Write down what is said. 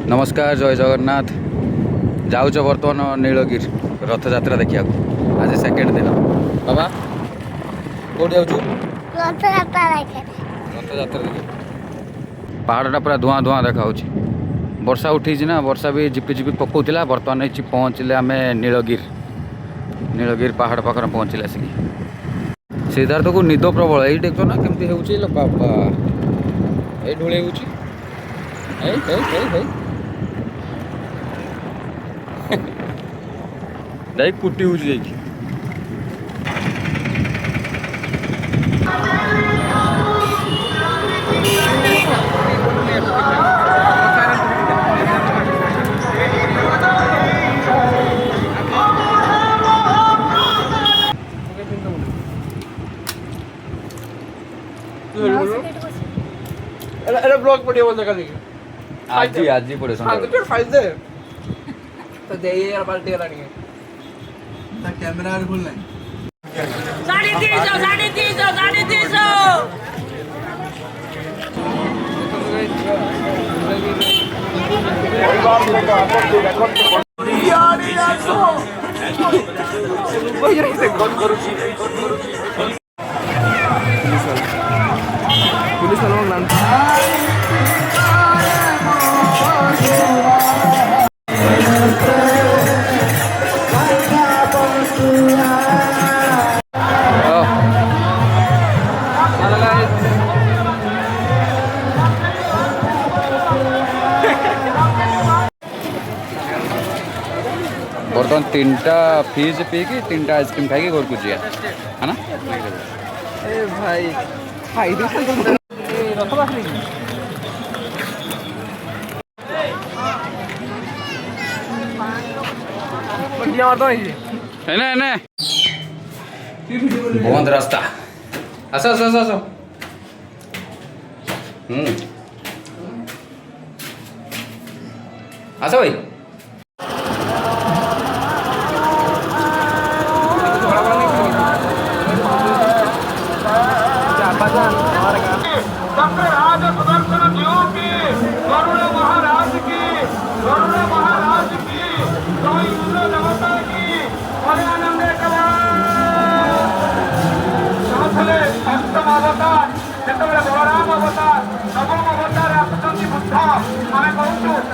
नमस्कार जय जगन्नाथ जाऊच बर्तमान नीलगिरी रथ यात्रा देखा आज सेकेंड दिन बाबा कौट जाऊँ रथ यात्रा देखा पहाड़टा पूरा धुआं धुआं देखा वर्षा उठी ना वर्षा भी झिपि झिपि पकाउला बर्तमान पहुँचले आम नीलगिरी पहाड़ पाखे पहुँचले आसिक सिद्धार्थ को निद प्रबल ये देख ना केमती हो बाबा ये ढूले जाई कुटी हो जाइए अरे ब्लॉग पड़िया बोल लगा देखिए आज ही पड़े हां तो फाइल दे तो दे ये यार बाल्टी वाला नहीं है ना कैमरा और खुलना है 350 पुलिस वालों नाम बर्तमान 3टा फीज पी कि 3टा आइसक्रीम खाई घर को जी है ना ए भाई खाई दे रथ बाखरी बंद रास्ता आस आस आस आस आस भाई ଯେତେବେଳେ ବଳରାମ ଅବତାର ନବମ ଅବତାର ଆସୁଛନ୍ତି ବୁଦ୍ଧ ଆମେ କହୁଛୁ